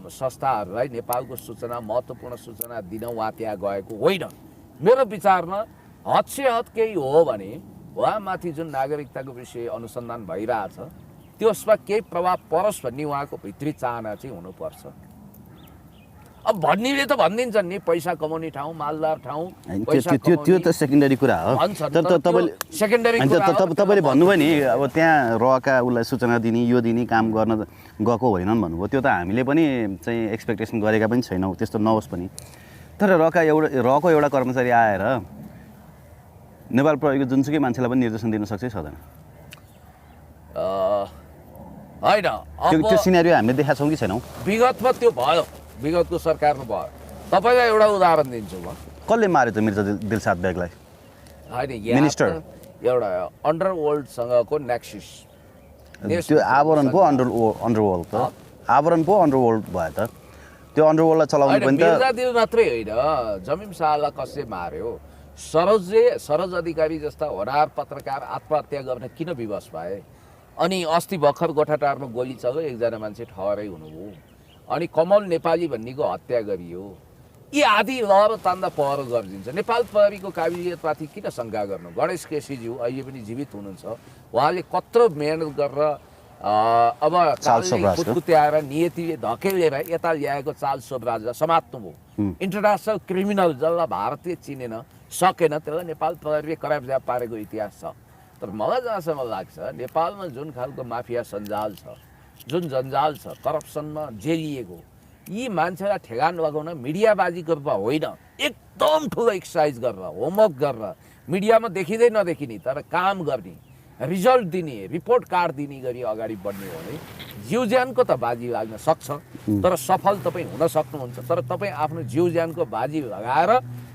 संस्थाहरूलाई नेपालको सूचना, महत्त्वपूर्ण सूचना दिन उहाँ त्यहाँ गएको होइन। मेरो विचारमा हद से हद केही हो भने उहाँमाथि जुन नागरिकताको विषय अनुसन्धान भइरहेछ त्यसमा केही प्रभाव परोस् भन्ने उहाँको भित्री चाहना चाहिँ हुनुपर्छ। अब भन्नेले त भनिदिन्छन् नि पैसा कमाउने ठाउँ, मालदार ठाउँ, त्यो त सेकेन्डरी कुरा हो। तपाईँले भन्नुभयो नि अब त्यहाँ रहका उसलाई सूचना दिने, यो दिने काम गर्न गएको होइनन् भन्नुभयो। त्यो त हामीले पनि चाहिँ एक्सपेक्टेसन गरेका पनि छैनौँ, त्यस्तो नहोस् पनि। तर रहको एउटा कर्मचारी आएर नेपाल प्रहरीको जुनसुकै मान्छेलाई पनि निर्देशन दिन सक्छ सक्दैन? होइन, त्यो सिनेरियो हामीले देखाएको छौँ कि छैनौँ? विगतमा त्यो भयो, विगतको सरकारमा भयो। तपाईँलाई एउटा उदाहरण दिन्छु म। कसले मार्यो त मिर्जा दिलसाद बेगलाई? होइन, मिनिस्टर एउटा अन्डरवर्ल्डसँगको नेक्सिस, त्यो आवरण पो अन्डरवर्ल्ड त आवरण पो अन्डरवर्ल्ड भयो त। त्यो अन्डरवर्ल्डलाई चलाउनु पनि त मिर्जा दिल मात्रै होइन, जमिम शाहलाई कसले मार्यो? सरोज अधिकारी जस्ता होनार पत्रकार आत्महत्या गर्न किन विवश भए? अनि अस्ति भर्खर गोठाटारमा गोली चल्यो, एकजना मान्छे ठहरै हुनुभयो। अनि कमल नेपाली भन्नेको हत्या गरियो। यी आदि लहर तान्दा पहरो गरिदिन्छ। नेपाल प्रहरीको काबिलियतमाथि किन शङ्का गर्नु? गणेश केसीज्यू अहिले पनि जीवित हुनुहुन्छ, उहाँले कत्रो मेहनत गरेर अब कुत्याएर नियतिले धकेलेर यता ल्याएको चार्ल्स सोब्राजलाई समात्नुभयो। इन्टरनेसनल क्रिमिनल जसलाई भारतले चिनेन सकेन, त्यसलाई नेपाल प्रहरीले करापजाप पारेको इतिहास छ। तर मलाई जहाँसम्म लाग्छ नेपालमा जुन खालको माफिया सञ्जाल छ, जुन जन्जाल छ, करप्सनमा जेलिएको, यी मान्छेलाई ठेगान लगाउन मिडियाबाजी गर्दा होइन, एकदम ठुलो एक्सर्साइज गरेर, होमवर्क गरेर, मिडियामा देखिँदै नदेखिने तर काम गर्ने, रिजल्ट दिने, रिपोर्ट कार्ड दिने गरी अगाडि बढ्ने हो भने जिउ ज्यानको त बाजी लाग्न सक्छ, तर सफल तपाईँ हुन सक्नुहुन्छ। तर तपाईँ आफ्नो जिउ ज्यानको बाजी लगाएर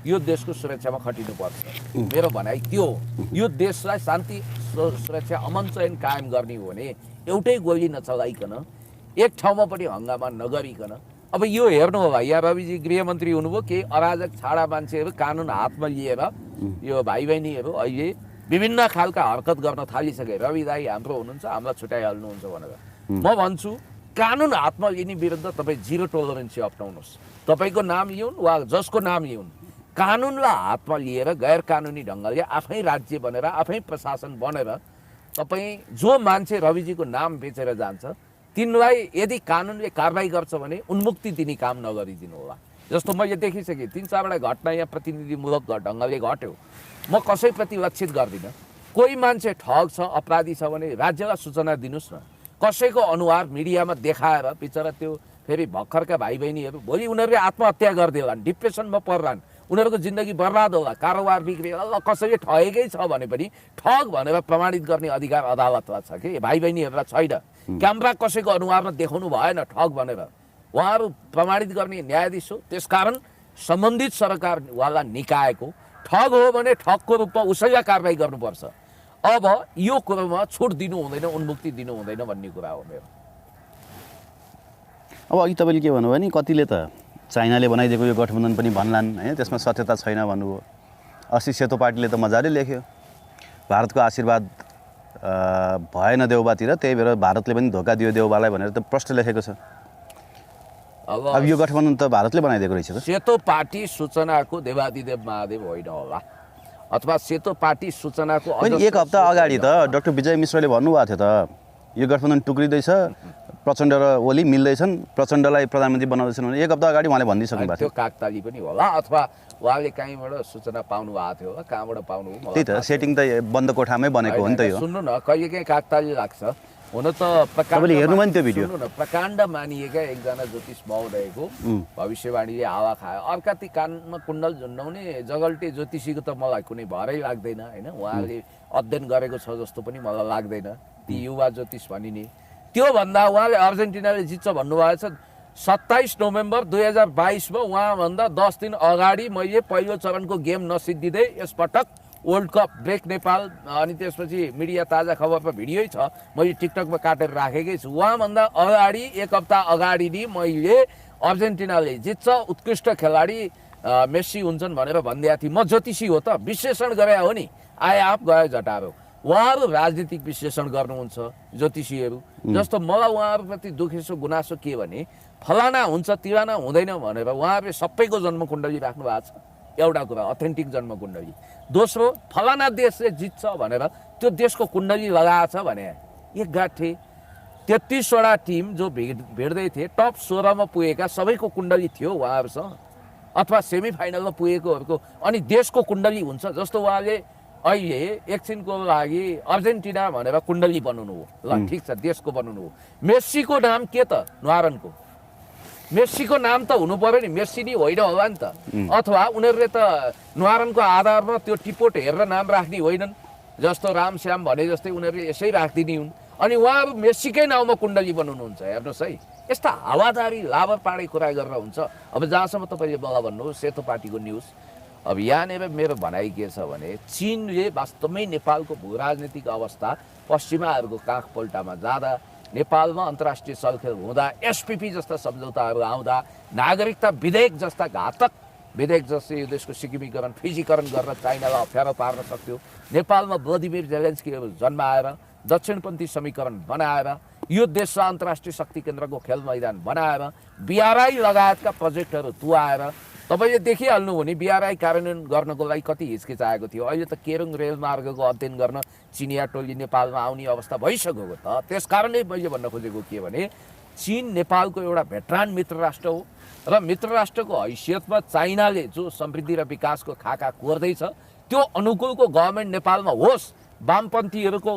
यो देशको सुरक्षामा खटिनुपर्छ। मेरो भनाइ त्यो हो। यो देशलाई शान्ति, सुरक्षा, अमन चयन कायम गर्ने हो भने एउटै गोली नचलाइकन, एक ठाउँमा पनि हङ्गामा नगरिकन। अब यो हेर्नु होला, यहाँ रविजी गृहमन्त्री हुनुभयो, केही अराजक छाडा मान्छेहरू कानुन हातमा लिएर यो भाइ बहिनीहरू अहिले विभिन्न खालका हरकत गर्न थालिसके। रवि दाई हाम्रो हुनुहुन्छ, हामीलाई छुट्याइहाल्नुहुन्छ भनेर म भन्छु, कानुन हातमा लिने विरुद्ध तपाईँ जिरो टोलरेन्सी अप्नाउनुहोस्। तपाईँको नाम लिउन् वा जसको नाम लिउन्, कानुनलाई हातमा लिएर गैर कानुनी ढङ्गले आफै राज्य बनेर, आफै प्रशासन बनेर तपाईँ जो मान्छे रविजीको नाम बेचेर जान्छ तिनलाई यदि कानुनले कारबाही गर्छ भने उन्मुक्ति दिने काम नगरिदिनु होला। जस्तो मैले देखिसकेँ 3-4वटा घटना यहाँ प्रतिनिधिमूलक ढङ्गले घट्यो। म कसैप्रति लक्षित गर्दिनँ। कोही मान्छे ठग छ, अपराधी छ भने राज्यलाई सूचना दिनुहोस् न। कसैको अनुहार मिडियामा देखाएर बिचरा त्यो फेरि भर्खरका भाइ बहिनीहरू भोलि उनीहरूले आत्महत्या गरिदिएलान्, डिप्रेसनमा पर्लान्, उनीहरूको जिन्दगी बर्बाद होला, कारोबार बिग्रियो, ल कसैले ठगेकै छ भने पनि ठग भनेर प्रमाणित गर्ने अधिकार अदालतलाई छ कि भाइ बहिनीहरूलाई छैन। क्यामेरा कसैको अनुहारमा देखाउनु भएन ठग भनेर, उहाँहरू प्रमाणित गर्ने न्यायाधीश हो। त्यसकारण सम्बन्धित सरकारवाला निकायको ठग हो भने ठगको रूपमा उसैलाई कारबाही गर्नुपर्छ। अब यो कुरोमा छुट दिनु हुँदैन, उन्मुक्ति दिनु हुँदैन भन्ने कुरा हो मेरो। अब अघि तपाईँले के भन्नुभयो नि, कतिले त चाइनाले बनाइदिएको यो गठबन्धन पनि भन्लान् होइन, त्यसमा सत्यता छैन भन्नुभयो। अस्ति सेतो पार्टीले त मजाले लेख्यो, भारतको आशीर्वाद भएन देउबातिर, त्यही भएर भारतले पनि धोका दियो देउबालाई भनेर त प्रष्ट लेखेको छ। अब यो गठबन्धन त भारतले बनाइदिएको रहेछ त। सेतो पार्टी सूचनाको देवादिदेव महादेव होइन होला, अथवा सेतो पार्टी सूचनाको एक हप्ता अगाडि त डाक्टर विजय मिश्रले भन्नुभएको थियो त, यो गठबन्धन टुक्रिँदैछ, प्रचण्ड र ओली मिल्दैछन्, प्रचण्डलाई प्रधानमन्त्री बनाउँदैछन् भने एक हप्ता अगाडि उहाँले भनिदिइसक्नु भएको थियो। त्यो काकताली पनि होला, अथवा उहाँले कहीँबाट सूचना पाउनु भएको थियो होला, कहाँबाट पाउनु हो। त्यही त सेटिङ त बन्द कोठामै बनेको हो नि त यो। सुन्नु न, कहिले काहीँ काकताली लाग्छ, हुन त तपाईँले हेर्नुभयो नि त्यो भिडियो। सुन्नु न, प्रकाण्ड मानिएका एकजना ज्योतिष महोदयको भविष्यवाणीले हावा खायो। अर्का ती कानमा कुण्डल झुन्डाउने जगल्टे ज्योतिषीको त मलाई कुनै भरै लाग्दैन होइन, उहाँले अध्ययन गरेको छ जस्तो पनि मलाई लाग्दैन। ती युवा ज्योतिष भनिने त्योभन्दा उहाँले अर्जेन्टिनाले जित्छ भन्नुभएको छ। 27 नोभेम्बर 2022 उहाँभन्दा 10 दिन अगाडि मैले पहिलो चरणको गेम नसिद्धिँदै यसपटक वर्ल्ड कप ब्रेक नेपाल, अनि त्यसपछि मिडिया ताजा खबरमा भिडियोै छ, मैले टिकटकमा काटेर राखेकै छु। उहाँभन्दा अगाडि एक हप्ता अगाडि नै मैले अर्जेन्टिनाले जित्छ, उत्कृष्ट खेलाडी मेस्सी हुन्छन् भनेर भनिदिएको थिएँ। म ज्योतिषी हो त, विश्लेषण गरे हो नि, आए आप गए झटारो। उहाँहरू राजनीतिक विश्लेषण गर्नुहुन्छ ज्योतिषीहरू जस्तो। मलाई उहाँहरूप्रति दुखेसो गुनासो के भने, फलाना हुन्छ तिराना हुँदैन भनेर उहाँहरूले सबैको जन्मकुण्डली राख्नु भएको छ, एउटा कुरा अथेन्टिक जन्मकुण्डली। दोस्रो, फलाना देशले जित्छ भनेर त्यो देशको कुण्डली लगाएको छ भने एक गाँठे 33वटा टिम जो भिड्दै थिए, टप 16मा पुगेका सबैको कुण्डली थियो उहाँहरूसँग, अथवा सेमी फाइनलमा पुगेकोहरूको। अनि देशको कुण्डली हुन्छ जस्तो उहाँले अहिले एकछिनको लागि अर्जेन्टिना भनेर कुण्डली बनाउनु हो, ल ठिक छ, देशको बनाउनु हो। मेस्सीको नाम के त, न्वारनको मेस्सीको नाम त हुनु पर्यो नि, मेस्सी नै होइन होला नि त। अथवा उनीहरूले त न्वारनको आधारमा त्यो टिपोट हेरेर नाम राख्ने होइनन्, जस्तो रामश्याम भने जस्तै उनीहरूले यसै राखिदिने हुन्। अनि उहाँहरू मेस्सीकै नाउँमा कुण्डली बनाउनुहुन्छ। हेर्नुहोस् है, यस्ता हावादारी लाबर पाडे कुरा गरेर हुन्छ। अब जहाँसम्म तपाईँले मलाई भन्नुहोस् सेतो पार्टीको न्युज, अब यहाँनिर मेरो भनाइ के छ भने, चीनले वास्तवमै नेपालको भूराजनीतिक अवस्था पश्चिमाहरूको काख पल्टामा जाँदा, नेपालमा अन्तर्राष्ट्रिय चलखेल हुँदा, एसपिपी जस्ता सम्झौताहरू आउँदा, नागरिकता विधेयक जस्ता घातक विधेयक जस्तै यो देशको सिक्किमीकरण फिजीकरण गरेर चाइनालाई अप्ठ्यारो पार्न सक्थ्यो, नेपालमा भ्लादिमिर जेलेन्स्कीहरू जन्माएर दक्षिणपन्थी समीकरण बनाएर यो देशलाई अन्तर्राष्ट्रिय शक्ति केन्द्रको खेल मैदान बनाएर बिआरआई लगायतका प्रोजेक्टहरू तुवाएर तपाईँले देखिहाल्नु भने बिआरआई कार्यान्वयन गर्नको लागि कति हिचकिचाएको थियो। अहिले त केरुङ रेलमार्गको अध्ययन गर्न चिनिया टोली नेपालमा आउने अवस्था भइसकेको त। त्यस कारणले मैले भन्न खोजेको के भने, चीन नेपालको एउटा भेटरान मित्र राष्ट्र हो र मित्र राष्ट्रको हैसियतमा चाइनाले जो समृद्धि र विकासको खाका कोर्दैछ त्यो अनुकूलको गभर्मेन्ट नेपालमा होस्, वामपन्थीहरूको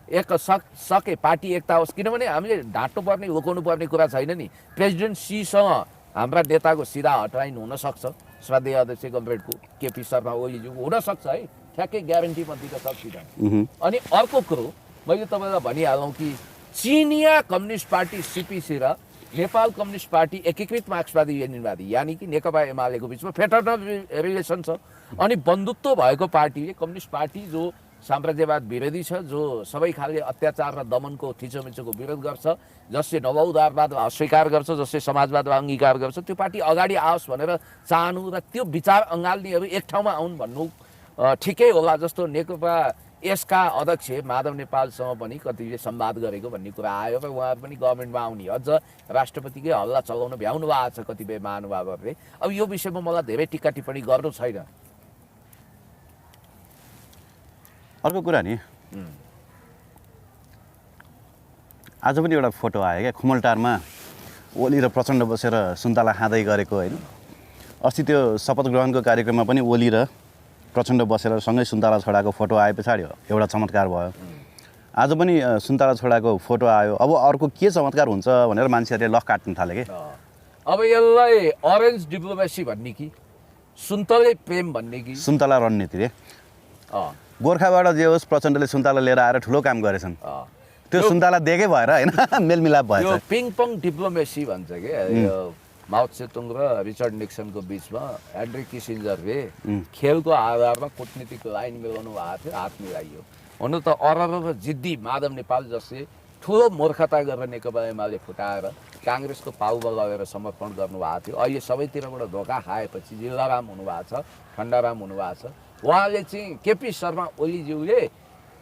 सके पार्टी एकता होस्। किनभने हामीले ढाँट्नु पर्ने लुकाउनु पर्ने कुरा छैन नि। प्रेसिडेन्ट सीसँग हाम्रा नेताको सिधा हटलाइन हुनसक्छ, श्रद्धेय अध्यक्ष कमरेडको केपी शर्मा ओलीज्यूको हुनसक्छ है, ठ्याक्कै ग्यारेन्टी मात्रै त सक्दिनँ। अनि अर्को कुरो मैले तपाईँलाई भनिहालौँ कि चिनिया कम्युनिस्ट पार्टी सिपिसी र नेपाल कम्युनिस्ट पार्टी एकीकृत मार्क्सवादी लेनिनवादी यानि कि नेकपा एमालेको बिचमा फेटर्नल रिलेसन छ। अनि बन्धुत्व भएको पार्टीले, कम्युनिस्ट पार्टी जो साम्राज्यवाद विरोधी छ, जो सबै खाले अत्याचार र दमनको थिचोमिचोको विरोध गर्छ, जसले नवउदारवाद अस्वीकार गर्छ, जसले समाजवादलाई अङ्गीकार गर्छ, त्यो पार्टी अगाडि आओस् भनेर चाहनु र त्यो विचार अँगाल्नेहरू एक ठाउँमा आउन् भन्नु ठिकै होला। जस्तो नेकपा यसका अध्यक्ष माधव नेपालसँग पनि कतिले संवाद गरेको भन्ने कुरा आयो र उहाँहरू पनि गभर्मेन्टमा आउने, अझ राष्ट्रपतिकै हल्ला चलाउन भ्याउनु भएको छ कतिपय महानुभावहरूले। अब यो विषयमा मलाई धेरै टिक्का टिप्पणी गर्नु छैन। अर्को कुरा नि, आज पनि एउटा फोटो आयो क्या, खुमलटारमा ओली र प्रचण्ड बसेर सुन्तला खाँदै गरेको होइन। अस्ति त्यो शपथ ग्रहणको कार्यक्रममा पनि ओली र प्रचण्ड बसेर सँगै सुन्तला छोडाको फोटो आए पछाडि एउटा चमत्कार भयो। आज पनि सुन्तला छोडाको फोटो आयो। अब अर्को के चमत्कार हुन्छ भनेर मान्छेहरूले लख काट्न थाले कि। अब यसलाई अरेन्ज डिप्लोमेसी भन्ने कि सुन्तले प्रेम भन्ने कि सुन्तला रणनीति रे। गोर्खाबाट जे होस् प्रचण्डले सुन्तला लिएर आएर ठुलो काम गरेछन्। त्यो सुन्तला दिएकै भएर होइन मेलमिलाप भएछ। यो पिङ पङ डिप्लोमेसी भन्छ कि माओ त्से-तुङ र रिचर्ड निक्सनको बिचमा हेनरी किसिन्जरले खेलको आधारमा कूटनीतिक लाइन मिलाउनु भएको थियो, हात मिलाइयो। हुन त अरर र जिद्दी माधव नेपाल जस्तै ठुलो मूर्खता गरेर नेकपा एमाले फुटाएर काङ्ग्रेसको पाउमा लगेर समर्पण गर्नुभएको थियो। अहिले सबैतिरबाट धोका खाएपछि जिल्लाराम हुनुभएको छ, ठण्डाराम हुनुभएको छ। उहाँले चाहिँ केपी शर्मा ओलीज्यूले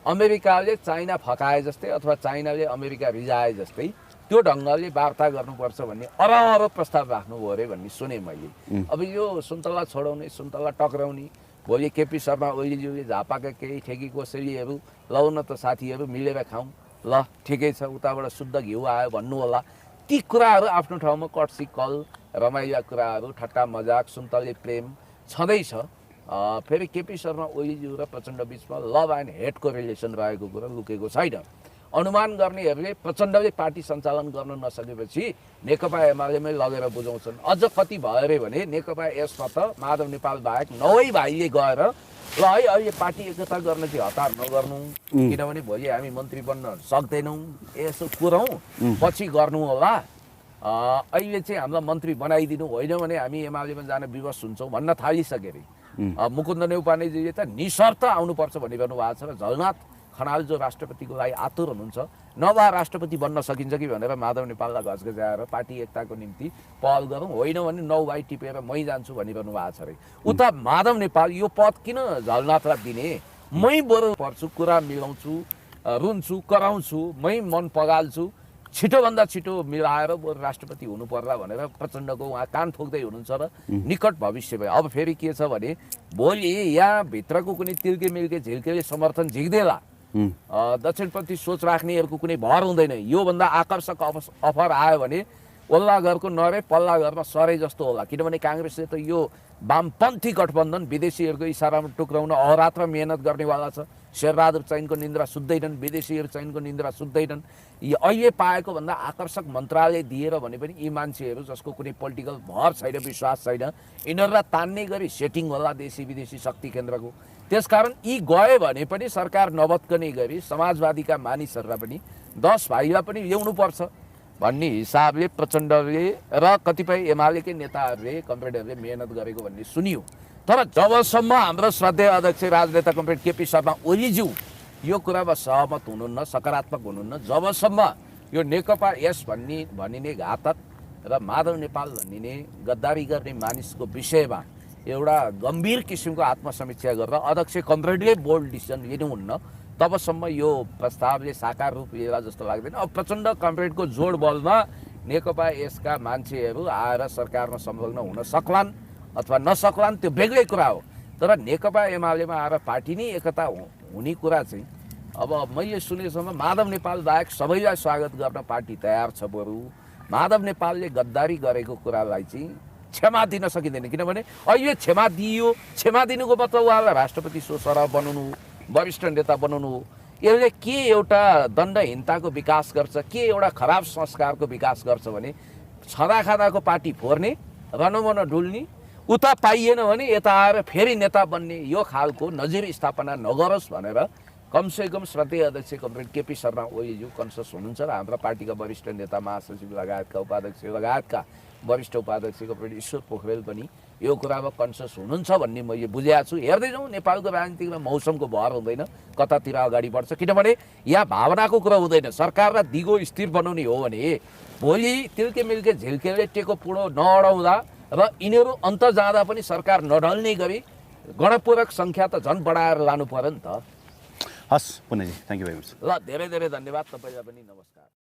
अमेरिकाले चाइना फकाए जस्तै अथवा चाइनाले अमेरिका रिजाए जस्तै त्यो ढङ्गले वार्ता गर्नुपर्छ भन्ने अरहर प्रस्ताव राख्नुभयो अरे भन्ने सुने मैले। अब यो सुन्तला छोडाउने, सुन्तला टक्राउने, भोलि केपी शर्मा ओलीज्यूले झापाका केही ठेकी कोसेलीहरू लौ न त साथीहरू मिलेर खाउँ, ल ठिकै छ उताबाट शुद्ध घिउ आयो भन्नु होला। ती कुराहरू आफ्नो ठाउँमा कट्सी कल रमाइला कुराहरू, ठट्टा मजाक, सुन्तले प्रेम छँदैछ। फेरि केपी शर्मा ओलीज्यू र प्रचण्ड बिचमा लभ एन्ड हेटको रिलेसन रहेको कुरा लुकेको छैन। अनुमान गर्नेहरूले प्रचण्डले पार्टी सञ्चालन गर्न नसकेपछि नेकपा एमालेमै लगेर बुझाउँछन्। अझ कति भयो अरे भने नेकपा यसमा त माधव नेपाल बाहेक 9 भाइले गएर ल है अहिले पार्टी एकता गर्न चाहिँ हतार नगर्नु, किनभने भोलि हामी मन्त्री बन्न सक्दैनौँ, यसो कुरौँ पछि गर्नु होला। अहिले चाहिँ हामीलाई मन्त्री बनाइदिनु, होइन भने हामी एमालेमा जान विवश हुन्छौँ भन्न थालिसके अरे। मुकुन्द नेउपानेजीले त निशर्त आउनुपर्छ भनिरहनु भएको छ र झलनाथ खनाल जो राष्ट्रपतिको लागि आतुर हुनुहुन्छ, नभए राष्ट्रपति बन्न सकिन्छ कि भनेर माधव नेपाललाई घचघचाएर पार्टी एकताको निम्ति पहल गरौँ, होइन भने 9 भाइ टिपेर मै जान्छु भनिरहनु भएको छ अरे। उता माधव नेपाल यो पद किन झलनाथलाई दिने, मै बरु पर्छु, कुरा मिलाउँछु, रुन्छु, कराउँछु, मै मन पगाल्छु, छिटोभन्दा छिटो मिलाएर बरु राष्ट्रपति हुनु पर्ला भनेर प्रचण्डको उहाँ कान ठोक्दै हुनुहुन्छ र निकट भविष्यमा। अब फेरि के छ भने भोलि यहाँ भित्रको कुनै तिल्के मिल्के झिल्केले समर्थन झिक्देला, दक्षिणपन्थी सोच राख्नेहरूको कुनै भर हुँदैन। योभन्दा आकर्षक अफर आयो भने ओल्ला घरको नरे पल्ला घरमा सरे जस्तो होला, किनभने काङ्ग्रेसले त यो वामपन्थी गठबन्धन विदेशीहरूको इसारामा टुक्राउन अहोरात्र मेहनत गर्नेवाला छ। शेरबहादुर चैनको निन्द्रा सुत्दैनन्, विदेशीहरू चैनको निन्द्रा सुत्दैनन्। यो अहिले पाएको भन्दा आकर्षक मन्त्रालय दिएर भने पनि यी मान्छेहरू जसको कुनै पोलिटिकल भर छैन, विश्वास छैन, यिनीहरूलाई तान्ने गरी सेटिङ होला देशी विदेशी शक्ति केन्द्रको। त्यसकारण यी गए भने पनि सरकार नबत्कने गरी समाजवादीका मानिसहरूलाई पनि 10 भाइलाई पनि ल्याउनुपर्छ भन्ने हिसाबले प्रचण्डले र कतिपय एमालेकै नेताहरूले कमरेडहरूले मेहनत गरेको भन्ने सुनियो। तर जबसम्म हाम्रो श्रद्धेय अध्यक्ष राजनेता कमरेड केपी शर्मा ओलीज्यू यो कुरामा सहमत हुनुहुन्न, सकारात्मक हुनुहुन्न, जबसम्म यो नेकपा यस भनिने घातक र माधव नेपाल भनिने गद्दारी गर्ने मानिसको विषयमा एउटा गम्भीर किसिमको आत्मसमीक्षा गरेर अध्यक्ष कमरेडले बोल्ड डिसिजन लिनुहुन्न, तबसम्म यो प्रस्तावले साकार रूप लिएला जस्तो लाग्दैन। अब प्रचण्ड कमरेडको जोड बलमा नेकपा यसका मान्छेहरू आएर सरकारमा संलग्न हुन सक्लान् अथवा नसक्लान् त्यो बेग्लै कुरा हो। तर नेकपा एमालेमा आएर पार्टी नै एकता हुने कुरा चाहिँ अब मैले सुनेसम्म माधव नेपाल बाहेक सबैलाई स्वागत गर्न पार्टी तयार छ। बरु माधव नेपालले गद्दारी गरेको कुरालाई चाहिँ क्षमा दिन सकिँदैन, किनभने अहिले क्षमा दिइयो, क्षमा दिनुको मतलब उहाँलाई राष्ट्रपति सरह बनाउनु, वरिष्ठ नेता बनाउनु हो। यसले के एउटा दण्डहीनताको विकास गर्छ, के एउटा खराब संस्कारको विकास गर्छ भने छँदाखाँदाको पार्टी फोर्ने, रनमन डुल्ने, उता पाइएन भने यता आएर फेरि नेता बन्ने, यो खालको नजिर स्थापना नगरोस् भनेर कमसेकम श्रद्धेय अध्यक्ष कमरेड केपी शर्मा ओलीज्यू कन्सियस हुनुहुन्छ र हाम्रा पार्टीका वरिष्ठ नेता महासचिव लगायतका उपाध्यक्ष लगायतका वरिष्ठ उपाध्यक्ष कमरेड ईश्वर पोखरेल पनि यो कुरामा कन्सियस हुनुहुन्छ भन्ने मैले बुझेको छु। हेर्दै जाउँ, नेपालको राजनीतिमा मौसमको भर हुँदैन, कतातिर अगाडि बढ्छ, किनभने यहाँ भावनाको कुरा हुँदैन। सरकारलाई दिगो स्थिर बनाउने हो भने भोलि तिल्के मिल्के झिल्केले टेको पुडो नअडाउँदा र यिनीहरू अन्त जाँदा पनि सरकार नढल्ने गरी गणपूरक सङ्ख्या त झन् बढाएर लानु पर्यो नि त। हस् पुण्यजी, थ्याङ्क यू भेरी मच। ल धेरै धेरै धन्यवाद, तपाईँलाई पनि नमस्कार।